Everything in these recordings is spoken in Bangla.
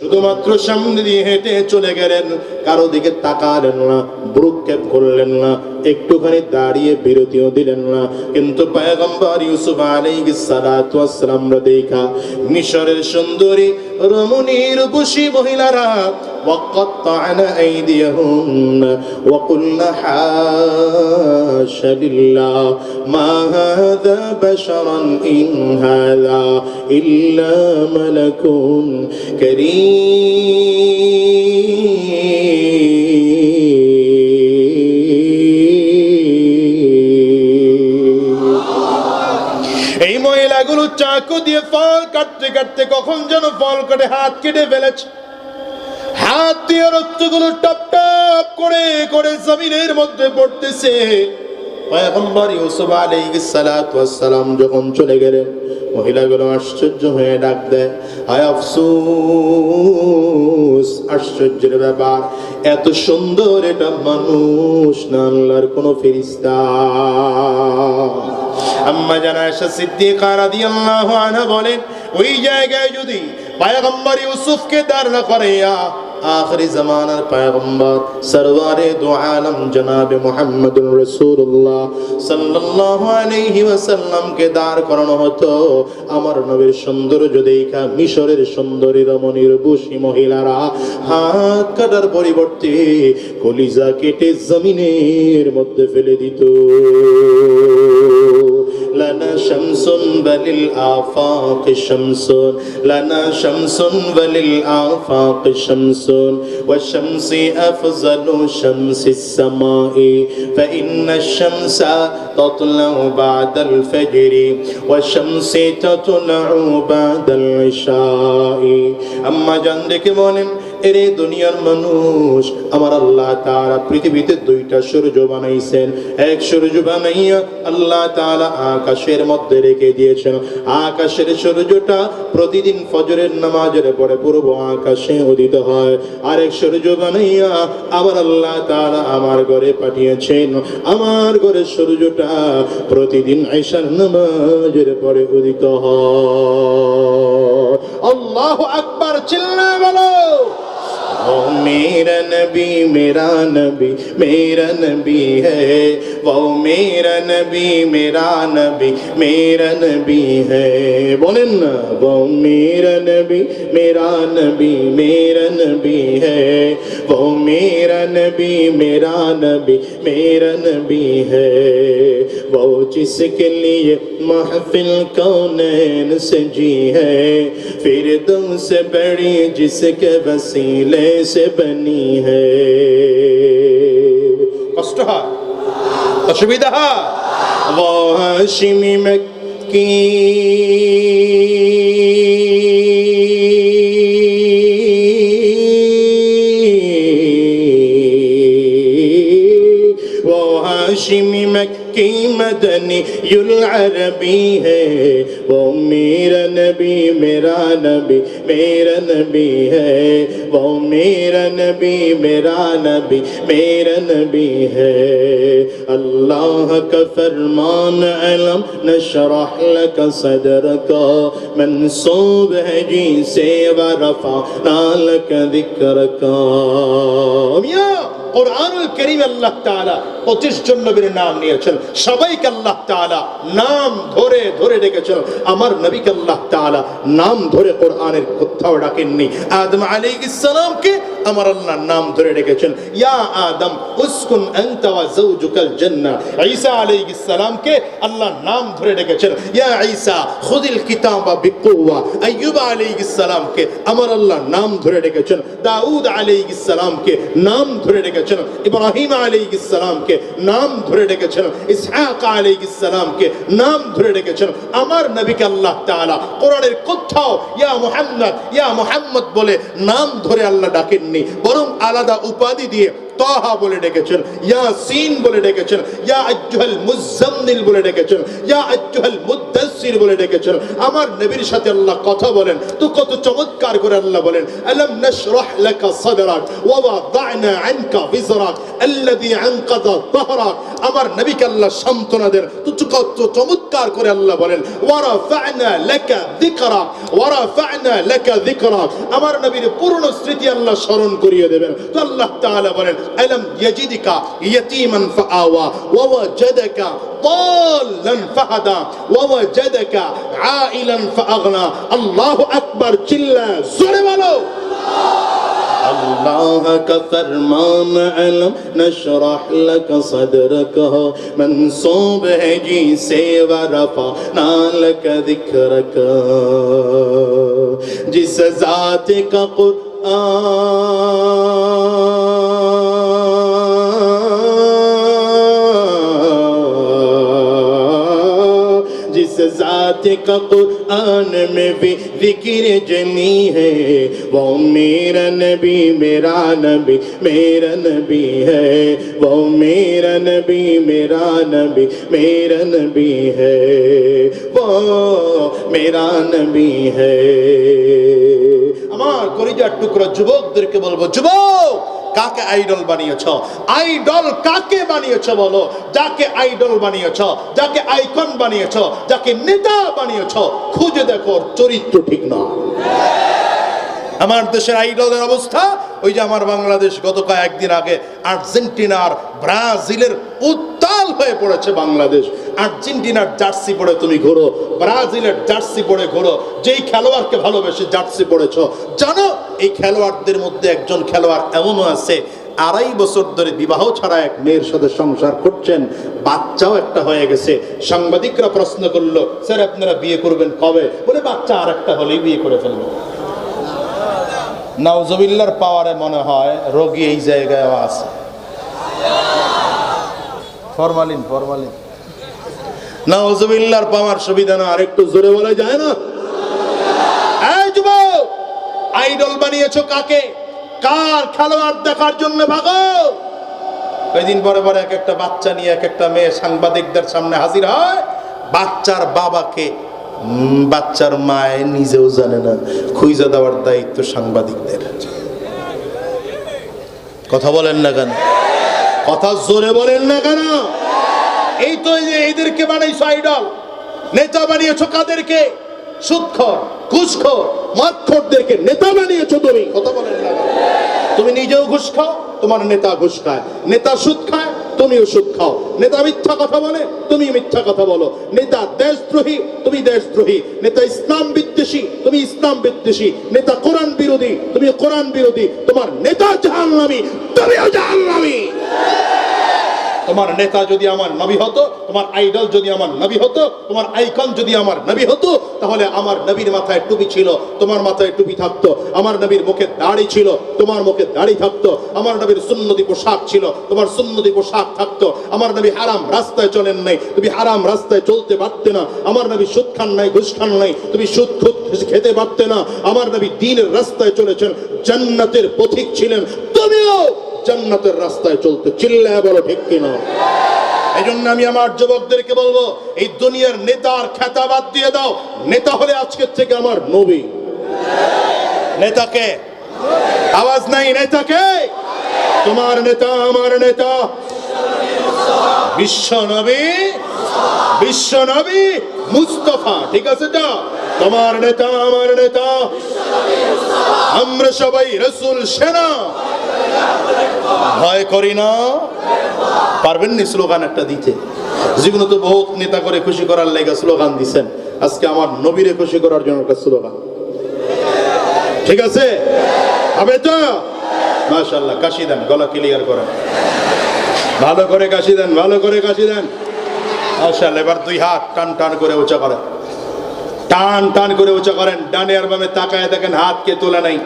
শুধুমাত্র সামনে দিয়ে হেঁটে চলে গেলেন, কারো দিকে তাকালেন না, ভ্রুক্ষেপ করলেন না, একটুখানি দাঁড়িয়ে বিরতিও দিলেন না। কিন্তু পয়গম্বর ইউসুফ আলাইহিস সালাতু ওয়াস সালাম দেখা মিশরের সুন্দরী রমণী রূপসী মহিলারা وقطعنا أيديهن وقلنا حاش لله ما هذا بشرا إن هذا إلا ملك كريم। এই মহিলাগুলো চাকু দিয়ে ফল কাটতে কাটতে কখন যেন ফল কাটে হাত কেটে ফেলেছে। হাত দিয়ে রক্তগুলো টপ টপ করে করে জমিনের মধ্যে পড়তেছে। পয়গম্বর ইউসুফ আলাইহিস সালাতু ওয়াস সালাম যখন চলে গেলেন, মহিলাগুলো আশ্চর্য হয়ে ডাক দেয়, হায় আফসোস, আশ্চর্যের ব্যাপার, এত সুন্দর এটা মানুষ না আল্লাহর কোন ফেরেশতা। আম্মা জানা আয়েশা সিদ্দিকা রাদিয়াল্লাহু আনহা বলেন, ওই জায়গায় যদি পয়গম্বর ইউসুফকে দাঁড় না করে আখরি জামানার পয়গম্বর সরওয়ারে দু আলম জনাবে মুহাম্মদুর রাসূলুল্লাহ সাল্লাল্লাহু আলাইহি ওয়াসাল্লামকে দাঁড় করানো হতো, আমার নবীর সৌন্দর্য দেখা মিশরের সুন্দরী রমণীর রূপসী মহিলারা হাত কাটার পরিবর্তে কলিজা কেটে জমিনের মধ্যে ফেলে দিত। লানা শামসুন বালিল আফাক শামসুন, লানা শামসুন বালিল আফাক শামসুন, ওয়া শামসি আফজালু শামসিস সামাই, ফাইন্নাশ শামসা তাতলাউ বাদাল ফাজরি, ওয়া শামসি তাতলাউ বাদাল ইশাই। আম্মা জান দেখে বলেন, এরে দুনিয়ার মানুষ, আমার আল্লাহ তাআলা পৃথিবীতে দুইটা সূর্য বানাইছেন। এক সূর্য বানাইয়া আল্লাহ তাআলা আকাশের মধ্যে রেখে দিয়েছেন। আকাশের সূর্যটা প্রতিদিন ফজরের নামাজের পরে পূর্ব আকাশে উদিত হয়। আরেক সূর্য বানাইয়া আমার আল্লাহ তাআলা আমার ঘরে পাঠিয়েছেন। আমার ঘরের সূর্যটা প্রতিদিন ঈশার নামাজের পরে উদিত হয়। আল্লাহু আকবার, চিল্লায়ে বলো। वो मेरा नबी मेरा नबी मेरा नबी है, वो मेरा नबी मेरा नबी मेरा नबी है। बोलें ना, वो मेरा नबी मेरा नबी मेरा नबी है, वो मेरा नबी मेरा नबी मेरा नबी है, वो जिसके लिए महफिल कौनैन सजी है, फिरदौस से बड़ी जिसके वसीले से बनी है। कष्ट है, असुविधा है, वो हाशिमी मक्की वो हाशिमी मक्की मदनी युल अरबी है, वो मेरा नबी मेरा नबी मेरा नबी है, वो मेरा नबी मेरा नबी मेरा नबी है। अल्लाह का फरमान अलम नशरह लक सदरक, मंसूब है जी से व रफअना लक जिक्रक। কুরআনুল কারীম আল্লাহ তাআলা 25 জন নবীর নাম নিয়েছেন, সবাইকে আল্লাহ তাআলা নাম ধরে ধরে ডেকেছেন। আমার নবীকে আল্লাহ তাআলা নাম ধরে কোরআনের কোথাও ডাকেননি। আদম আলাইহিস সালামকে আমার আল্লাহ নাম ধরে ডেকেছেন, ইয়া আদম উসকুন আনতা ওয়া যাওজুকাল জান্নাহ। ঈসা আলাইহিস সালামকে আল্লাহ নাম ধরে ডেকেছেন, ইয়া ঈসা খুযিল কিতাবা বিকুওয়া। আইয়ুব আলাইহিস সালামকে আমার আল্লাহ নাম ধরে ডেকেছেন, দাউদ আলাইহিস সালামকে নাম ধরে ডেকেছেন, ইব্রাহিম আলাইহিস সালামকে নাম ধরে ডেকেছেন, ইসহাক আলাইহিস সালামকে নাম ধরে ডেকেছেন। আমার নবীকে আল্লাহ তাআলা কোরআনের কোথাও ইয়া মুহাম্মদ বলে নাম ধরে আল্লাহ ডাকেননি, বরং আলাদা উপাধি দিয়ে তাহা বলে ডেকেছেন, ইয়াসিন বলে ডেকেছেন, ইয়া আইয়ুহাল মুযাম্মিল বলে ডেকেছেন, ইয়া আইয়ুহাল মুদ্দাসসির বলে ডেকেছেন। আমার নবীর সাথে আল্লাহ কথা বলেন তো কত চমৎকার করে আল্লাহ বলেন, আলাম নাশরাহ লাকা সাদরাক ওয়া ওয়াদা'না আনকা বিজরাক আল্লাযী আনকাযা যাহরাক। আমার নবীকে আল্লাহ সান্ত্বনা দেন তো কত চমৎকার করে আল্লাহ বলেন, ওয়া রাফা'না লাকা যিকরাক ওয়া রাফা'না লাকা যিকরাক। আমার নবীর পূর্ণ স্মৃতি আল্লাহ স্মরণ করিয়ে দেবেন তো আল্লাহ তাআলা বলেন, আলাম ইয়াজিদকা ইয়াতীমান ফাআওয়া ওয়া ওয়াজাদাকা দাল্লান ফাহাদা ওয়া ওয়াজাদাকা আইলান ফাআগনা। আল্লাহু আকবার, চিল্লা জোরে বলো। अल्लाह का फरमान अलम नशरह लक सदरक मंसूब है जी से वरफा नालक जिक्रक। जिस जात का जिस जात का कुरान में भी जिक्र जमी है वो मेरा नबी मेरा नबी मेरा नबी है। वो मेरा नबी मेरा नबी मेरा नबी है। वो मेरा नबी है। আমার কলিজার টুকরা যুবকদেরকে বলবো, যুবক কাকে আইডল বানিয়েছ? আইডল কাকে বানিয়েছ বলো? যাকে আইডল বানিয়েছ, যাকে আইকন বানিয়েছ, যাকে নেতা বানিয়েছ, খুঁজে দেখো চরিত্র ঠিক না। আমার দেশের আইডলের অবস্থা ওই যে আমার বাংলাদেশ গত কয়েকদিন আগে আর্জেন্টিনার ব্রাজিলের উত্তাল হয়ে পড়েছে বাংলাদেশ। আর্জেন্টিনার জার্সি পরে তুমি ঘোরো, ব্রাজিলের জার্সি পরে ঘোরো, যেই খেলোয়াড়কে ভালোবেসে জার্সি পরেছ, জানো এই খেলোয়াড়দের মধ্যে একজন খেলোয়াড় এমনও আছে 2.5 বছর ধরে বিবাহ ছাড়া এক মেয়ের সাথে সংসার করছেন, বাচ্চাও একটা হয়ে গেছে। সাংবাদিকরা প্রশ্ন করলো, স্যার আপনারা বিয়ে করবেন কবে? বলে বাচ্চা আর একটা হলেই বিয়ে করে ফেলবো। নাউজুবিল্লাহর পাওয়ারে মনে হয় রোগী এই জায়গায় আছে। ফরমালিন ফরমালিন নাউজুবিল্লাহর পাওয়ার সুবিধা না, আরেকটু জোরে বলা যায় না? এই যুবক, আইডল বানিয়েছো কাকে? কার খেলোয়াড় দেখার জন্য ভাগো? কয়েকদিন পরে পরে এক একটা বাচ্চা নিয়ে এক একটা মেয়ে সাংবাদিকদের সামনে হাজির হয়। বাচ্চার বাবাকে বাচ্চার মায়ে নিজেও জানে না, খুঁজে দেওয়ার দায়িত্ব সাংবাদিকদের। কথা বলেন না কেন? কথা জোরে বলেন না কেন? এই তো এদেরকে বানাইছো আইডল, নেতা বানিয়েছো কাদেরকে? সুদখোর, ঘুষখোর, মদখোরদেরকে নেতা বানিয়েছো তুমি। কথা বলেন না কেন? তুমি নিজেও ঘুষ খাও, তোমার নেতা ঘুষ খায়। নেতা সুদ খায়, তুমিও সুদ খাও। নেতা মিথ্যা কথা বলে, তুমি মিথ্যা কথা বলো। নেতা দেশদ্রোহী, তুমি দেশদ্রোহী। নেতা ইসলাম বিদ্বেষী, তুমি ইসলাম বিদ্বেষী। নেতা কোরআন বিরোধী, তুমি কোরআন বিরোধী। তোমার নেতা জাহান্নামী, তুমিও জাহান্নামী। তোমার নেতা যদি আমার নবী হতো, তোমার আইডল যদি আমার নবী হতো, তোমার আইকন যদি আমার নবী হতো, তাহলে আমার নবীর মাথায় টুপি ছিল, তোমার মাথায় টুপি থাকতো। আমার নবীর মুখে দাড়ি ছিল, তোমার মুখে দাড়ি থাকতো। আমার নবীর সুন্নতি পোশাক ছিল, তোমার সুন্নতি পোশাক থাকতো। আমার নবী হারাম রাস্তায় চলেন নাই, তুমি হারাম রাস্তায় চলতে পারতে না। আমার নবী সুদ খান নাই, ঘুষ খান নাই, তুমি সুদ খেতে পারতে না। আমার নবী দ্বীনের রাস্তায় চলেছেন, জান্নাতের পথিক ছিলেন, তুমিও জান্নাতের রাস্তায় চলতে। চিল্লায় বলো ঠিক কিনা? এই জন্য আমি আমার যুবকদেরকে বলবো, এই দুনিয়ার নেতার খ্যাতা বাদ দিয়ে দাও। নেতা হলে আজকের থেকে আমার নবী। নেতাকে আওয়াজ নাই, নেতাকে? তোমার নেতা আমার নেতা বিশ্ব নবী, বিশ্ব নবী মুস্তাফা। ঠিক আছে তো? তোমার নেতা আমার নেতা, আমরা সবাই রাসূল সেনা, ভয় করি না। পারবেন নি স্লোগান একটা দিতে? যেগুলো তো বহুত নেতা করে খুশি করার লেগে স্লোগান দিচ্ছেন, আজকে আমার নবীরে খুশি করার জন্য একটা স্লোগান। ঠিক আছে? হবে তো? মাশাআল্লাহ। কাশি দেন, গলা ক্লিয়ার করেন, ভালো করে কাশি দেন, ভালো করে কাশি দেন। মাশাআল্লাহ। এবার দুই হাত টান টান করে উঁচা করেন, টান টান করে উঁচা করেন। ডানে আর বামে তাকায় দেখেন হাত কে তোলা নাই।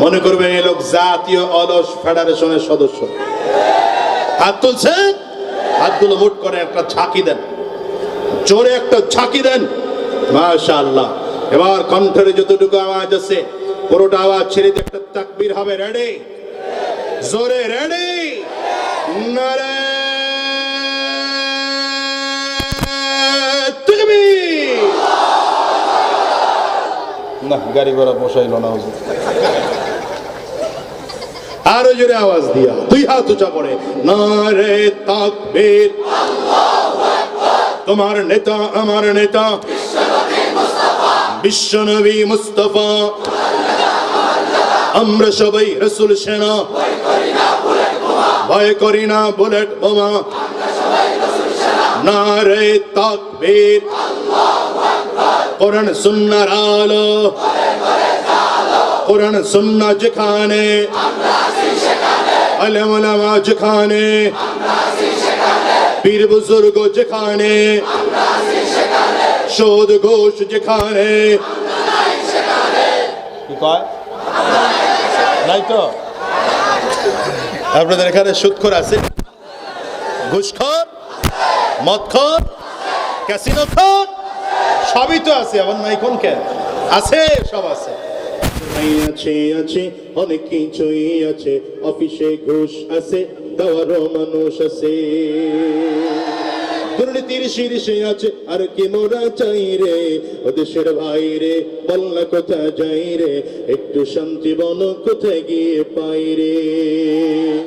মনে করবেন এই লোক জাতীয় অলস ফেডারেশনের সদস্য। হাত তুলছেন, হাতগুলো মুঠ করে একটা ঝাঁকি দেন, জোরে একটা ঝাঁকি দেন। মাশাআল্লাহ। এবার কণ্ঠের যতটুকু আওয়াজ আছে পুরোটা আওয়াজ ছেড়ে দিয়ে একটা তাকবীর হবে। রেডি? জোরে রেডি নারে তাকবীর। না গাড়ি ঘোড়া বসাইল না হুজুর, আরো জোরে আওয়াজ দিয়া দুই হাত উঁচা করে নারে তাকবীর। তোমার নেতা আমার নেতা বিশ্বনবী মুস্তাফা, আমরা সবাই রাসূল সেনা, ভয় করি না বুলেট বোমা। নারে তাকবীর, কোরআন সুন্নাহর আলো, কোরআন সুন্নাহ যেখানে, আলেম ওলামা যেখানে, পীর বুজুর্গ যেখানে, সুদ ঘুষ যেখানে। কি কয় নাই তো? আপনাদের এখানে সুদখোর আছে, ঘুষখোর, মদখোর, ক্যাসিনোখোর, সবই তো আছে। আবার নাই কোন কেন? আছে, সব আছে। আছে আছে অনেক কিছুই আছে, অফিসে ঘুষ আছে, দেওয়ারও মানুষ আছে, দুর্নীতির শীর্ষে আছে, আর কি মোরা চাই রে, ও দেশের ভাই রে, বল না কোথায় যাই রে, একটু শান্তি বন কোথায় গিয়ে পাই রে।